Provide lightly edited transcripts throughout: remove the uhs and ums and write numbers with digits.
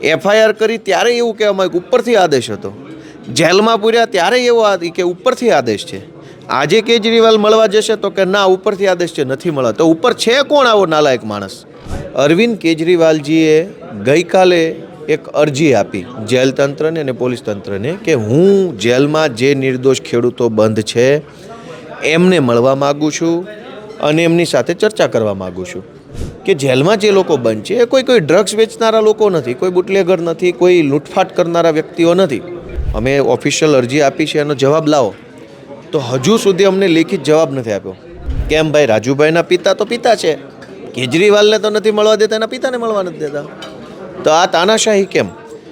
FIR કરી ત્યારે એવું કહેવામાં આવ્યું કે ઉપરથી આદેશ હતો, જેલમાં પૂર્યા ત્યારે એવું કે ઉપરથી આદેશ છે. આજે કેજરીવાલ મળવા જશે તો કે ના ઉપરથી આદેશ છે, નથી મળવા. તો ઉપર છે કોણ આવો નાલાયક માણસ? અરવિંદ કેજરીવાલજીએ ગઈકાલે એક અરજી આપી જેલ તંત્રને અને પોલીસ તંત્રને કે હું જેલમાં જે નિર્દોષ ખેડૂતો બંધ છે એમને મળવા માગું છું અને એમની સાથે ચર્ચા કરવા માગું છું કે જેલમાં જે લોકો બંધ છે એ કોઈ ડ્રગ્સ વેચનારા લોકો નથી, કોઈ બુટલેગર નથી, કોઈ લૂંટફાટ કરનારા વ્યક્તિઓ નથી. અમે ઓફિશિયલ અરજી આપી છે, એનો જવાબ લાવો. તો હજુ સુધી અમને લેખિત જવાબ નથી આપ્યો. કેમ ભાઈ? રાજુભાઈના પિતા તો પિતા છે, કેજરીવાલને તો નથી મળવા દેતા, એના પિતાને મળવા નથી દેતા. તો આ તાનાશાહી કેમ?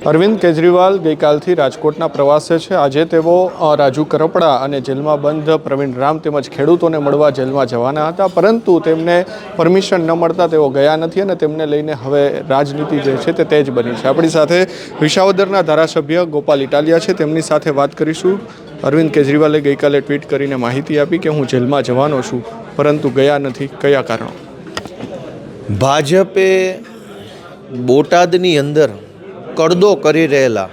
અરવિંદ કેજરીવાલ ગઈકાલથી રાજકોટના પ્રવાસે છે. આજે તેઓ રાજુ કરપડા અને જેલમાં બંધ પ્રવીણ રામ તેમજ ખેડૂતોને મળવા જેલમાં જવાના હતા, પરંતુ તેમને પરમિશન ન મળતા તેઓ ગયા નથી અને તેમને લઈને હવે રાજનીતિ જે છે તે તેજ બની છે. આપણી સાથે વિસાવદરના ધારાસભ્ય ગોપાલ ઇટાલિયા છે, તેમની સાથે વાત કરીશું. અરવિંદ કેજરીવાલે ગઈકાલે ટ્વીટ કરીને માહિતી આપી કે હું જેલમાં જવાનો છું, પરંતુ ગયા નથી. કયા કારણો? ભાજપે બોટાદની અંદર કડદો કરી રહેલા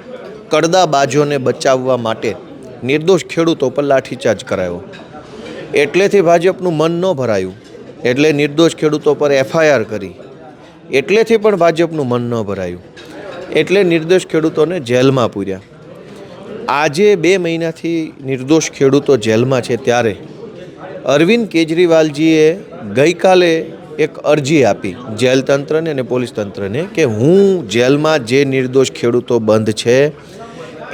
કડદાબાજોને બચાવવા માટે નિર્દોષ ખેડૂતો પર લાઠીચાર્જ કરાયો. એટલેથી ભાજપનું મન ન ભરાયું, એટલે નિર્દોષ ખેડૂતો પર એફઆઈઆર કરી. એટલેથી પણ ભાજપનું મન ન ભરાયું, એટલે નિર્દોષ ખેડૂતોને જેલમાં પૂર્યા. આજે 2 મહિનાથી નિર્દોષ ખેડૂતો જેલમાં છે, ત્યારે અરવિંદ કેજરીવાલજીએ ગઈકાલે એક અરજી આપી જેલ તંત્રને અને પોલીસ તંત્રને કે હું જેલમાં જે નિર્દોષ ખેડૂતો બંધ છે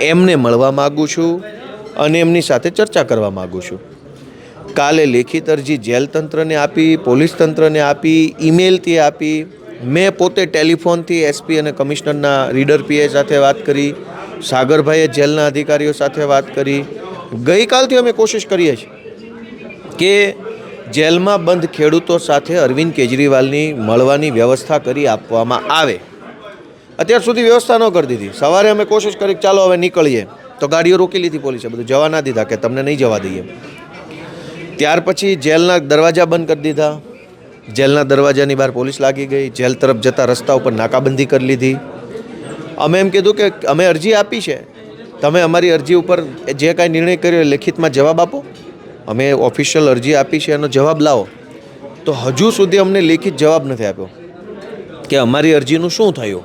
એમને મળવા માગું છું અને એમની સાથે ચર્ચા કરવા માગું છું. કાલે લેખિત અરજી જેલ તંત્રને આપી, પોલીસ તંત્રને આપી, ઈમેલથી આપી. મેં પોતે ટેલિફોનથી એસપી અને કમિશનરના રીડર પીઆઈ સાથે વાત કરી, સાગરભાઈએ જેલના અધિકારીઓ સાથે વાત કરી. ગઈકાલથી અમે કોશિશ કરીએ છીએ કે જેલમાં બંધ ખેડૂતો સાથે અરવિંદ કેજરીવાલની મળવાની વ્યવસ્થા કરી આપવામાં આવે. અત્યાર સુધી વ્યવસ્થા ન કરી દીધી. સવારે અમે કોશિશ કરી કે ચાલો હવે નીકળીએ, તો ગાડીઓ રોકી લીધી પોલીસે, બધું જવા ના દીધા કે તમને નહીં જવા દઈએ. ત્યાર પછી જેલના દરવાજા બંધ કરી દીધા. જેલના દરવાજાની બહાર પોલીસ લાગી ગઈ. જેલ તરફ જતા રસ્તા ઉપર નાકાબંધી કરી લીધી. અમે એમ કીધું કે અમે અરજી આપી છે, તમે અમારી અરજી ઉપર જે કાંઈ નિર્ણય કર્યો લેખિતમાં જવાબ આપો. અમે ઓફિશિયલ અરજી આપી છે, એનો જવાબ લાવો. તો હજુ સુધી અમને લેખિત જવાબ નથી આપ્યો કે અમારી અરજીનું શું થયું.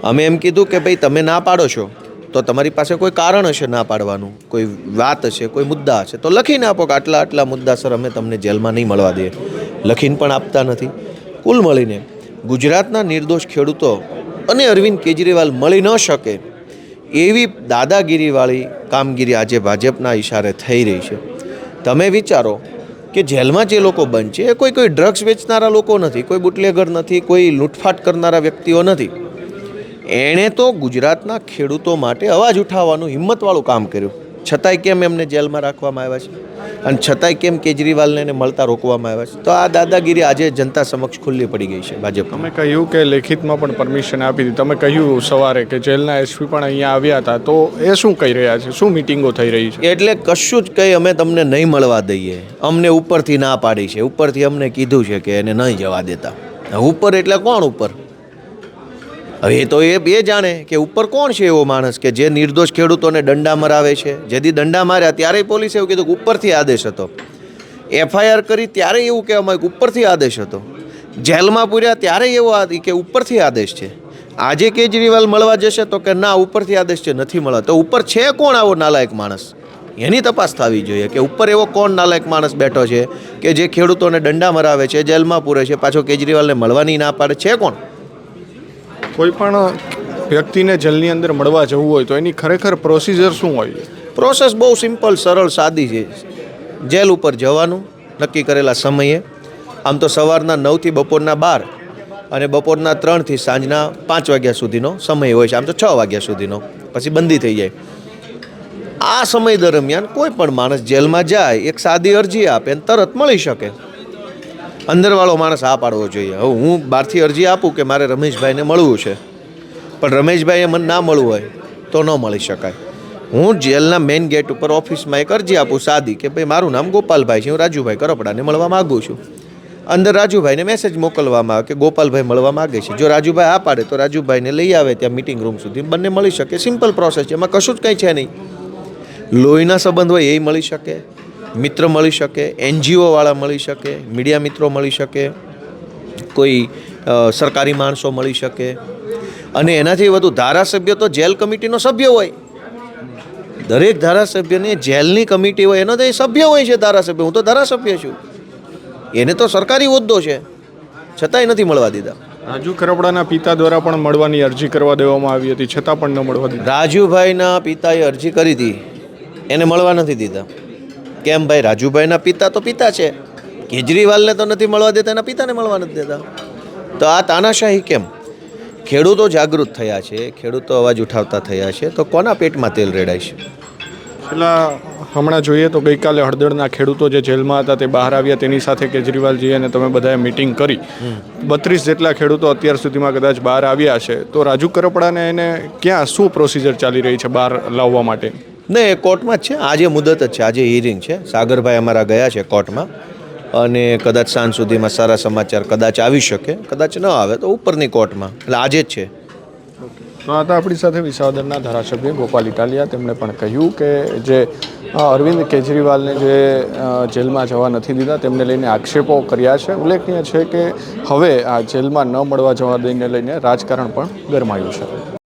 અમે એમ કીધું કે ભાઈ તમે ના પાડો છો તો તમારી પાસે કોઈ કારણ હશે ના પાડવાનું, કોઈ વાત હશે, કોઈ મુદ્દા હશે તો લખીને આપો કે આટલા આટલા મુદ્દાસર અમે તમને જેલમાં નહીં મળવા દઈએ. લખીને પણ આપતા નથી. કુલ મળીને ગુજરાતના નિર્દોષ ખેડૂતો અને અરવિંદ કેજરીવાલ મળી ન શકે એવી દાદાગીરીવાળી કામગીરી આજે ભાજપના ઇશારે થઈ રહી છે. તમે વિચારો કે જેલમાં જે લોકો બંધ છે એ કોઈ ડ્રગ્સ વેચનારા લોકો નથી, કોઈ બુટલેગર નથી, કોઈ લૂંટફાટ કરનારા વ્યક્તિઓ નથી. એણે તો ગુજરાતના ખેડૂતો માટે અવાજ ઉઠાવવાનું હિંમતવાળું કામ કર્યું. છતાંય કેમ એમને જેલમાં રાખવામાં આવ્યા છે અને છતાંય કેમ કેજરીવાલને એને મળતા રોકવામાં આવ્યા છે? તો આ દાદાગીરી આજે જનતા સમક્ષ ખુલ્લી પડી ગઈ છે ભાજપ. તમે કહ્યું કે લેખિતમાં પણ પરમિશન આપી દીધી. તમે કહ્યું સવારે કે જેલના એસપી પણ અહીંયા આવ્યા હતા, તો એ શું કહી રહ્યા છે? શું મિટિંગો થઈ રહી છે? એટલે કશું જ કંઈ અમે તમને નહીં મળવા દઈએ. અમને ઉપરથી ના પાડી છે, ઉપરથી અમને કીધું છે કે એને નહીં જવા દેતા. ઉપર એટલે કોણ ઉપર? હવે તો એ જાણે કે ઉપર કોણ છે એવો માણસ કે જે નિર્દોષ ખેડૂતોને દંડા મરાવે છે. જેથી દંડા માર્યા ત્યારે પોલીસે એવું કીધું કે ઉપરથી આદેશ હતો. એફઆઈઆર કરી ત્યારે એવું કહેવામાં આવ્યું કે ઉપરથી આદેશ હતો. જેલમાં પૂર્યા ત્યારે એવું કે ઉપરથી આદેશ છે. આજે કેજરીવાલ મળવા જશે તો કે ના ઉપરથી આદેશ છે, નથી મળવા. તો ઉપર છે કોણ આવો નાલાયક માણસ? એની તપાસ થવી જોઈએ કે ઉપર એવો કોણ નાલાયક માણસ બેઠો છે કે જે ખેડૂતોને દંડા મરાવે છે, જેલમાં પૂરે છે, પાછો કેજરીવાલને મળવાની ના પાડે. છે કોણ? કોઈ પણ વ્યક્તિને જેલની અંદર મળવા જવું હોય તો એની ખરેખર પ્રોસિજર શું હોય? પ્રોસેસ બહુ સિમ્પલ, સરળ, સાદી છે. જેલ ઉપર જવાનું નક્કી કરેલા સમયે. આમ તો સવારના 9 થી બપોરના 12 અને બપોરના 3 થી સાંજના 5 વાગ્યા સુધીનો સમય હોય છે. આમ તો 6 વાગ્યા સુધીનો, પછી બંદી થઈ જાય. આ સમય દરમિયાન કોઈ પણ માણસ જેલમાં જાય, એક સાદી અરજી આપે અને તરત મળી શકે. અંદરવાળો માણસ આ પાડવો જોઈએ. હવે હું બહારથી અરજી આપું કે મારે રમેશભાઈને મળવું છે, પણ રમેશભાઈએ મને ના મળવું હોય તો ન મળી શકાય. હું જેલના મેઇન ગેટ ઉપર ઓફિસમાં એક અરજી આપું સાદી કે ભાઈ મારું નામ ગોપાલભાઈ છે, હું રાજુભાઈ કરપડાને મળવા માગું છું. અંદર રાજુભાઈને મેસેજ મોકલવામાં આવે કે ગોપાલભાઈ મળવા માગે છે. જો રાજુભાઈ આ પાડે તો રાજુભાઈને લઈ આવે ત્યાં મિટિંગ રૂમ સુધી, બંને મળી શકે. સિમ્પલ પ્રોસેસ છે, એમાં કશું જ કંઈ છે નહીં. લોહીના સંબંધ હોય એ મળી શકે, મિત્ર મળી શકે, NGOવાળા મળી શકે, મીડિયા મિત્રો મળી શકે, કોઈ સરકારી માણસો મળી શકે, અને એનાથી વધુ ધારાસભ્ય તો જેલ કમિટીનો સભ્ય હોય. દરેક ધારાસભ્યની જેલની કમિટી હોય, એનો તો એ સભ્ય હોય છે ધારાસભ્ય. હું તો ધારાસભ્ય છું, એને તો સરકારી હોદ્દો છે, છતાંય નથી મળવા દીધા. રાજુ કરપડાના પિતા દ્વારા પણ મળવાની અરજી કરવા દેવામાં આવી હતી, છતાં પણ ન મળવા દીધી. રાજુભાઈના પિતાએ અરજી કરી હતી, એને મળવા નથી દીધા. કેમ ભાઈ? રાજુભાઈના પિતા તો પિતા છે, કેજરીવાલને તો નથી મળવા દેતા, એના પિતાને મળવા નથી દેતા. તો આ તાનાશાહી કેમ? ખેડૂતો જાગૃત થયા છે, ખેડૂતો અવાજ ઉઠાવતા થયા છે, તો કોના પેટમાં તેલ રેડાય છે? છેલ્લા હમણાં જોઈએ તો ગઈકાલે હળદળના ખેડૂતો જે જેલમાં હતા તે બહાર આવ્યા, તેની સાથે કેજરીવાલજી અને તમે બધાએ મિટિંગ કરી. 32 જેટલા ખેડૂતો અત્યાર સુધીમાં કદાચ બહાર આવ્યા છે. તો રાજુ કરપડાને એને ક્યાં શું પ્રોસિજર ચાલી રહી છે બહાર લાવવા માટે? ને એ કોર્ટમાં જ છે, આજે મુદત જ છે, આજે હિયરિંગ છે. સાગરભાઈ અમારા ગયા છે કોર્ટમાં, અને કદાચ સાંજ સુધીમાં સારા સમાચાર કદાચ આવી શકે, કદાચ ન આવે તો ઉપરની કોર્ટમાં. એટલે આજે જ છે. તો આ હતા આપણી સાથે વિસાવદરના ધારાસભ્ય ગોપાલ ઇટાલિયા. તેમણે પણ કહ્યું કે જે અરવિંદ કેજરીવાલને જે જેલમાં જવા નથી દીધા, તેમને લઈને આક્ષેપો કર્યા છે. ઉલ્લેખનીય છે કે હવે આ જેલમાં ન મળવા જવા દઈને લઈને રાજકારણ પણ ગરમાયું છે.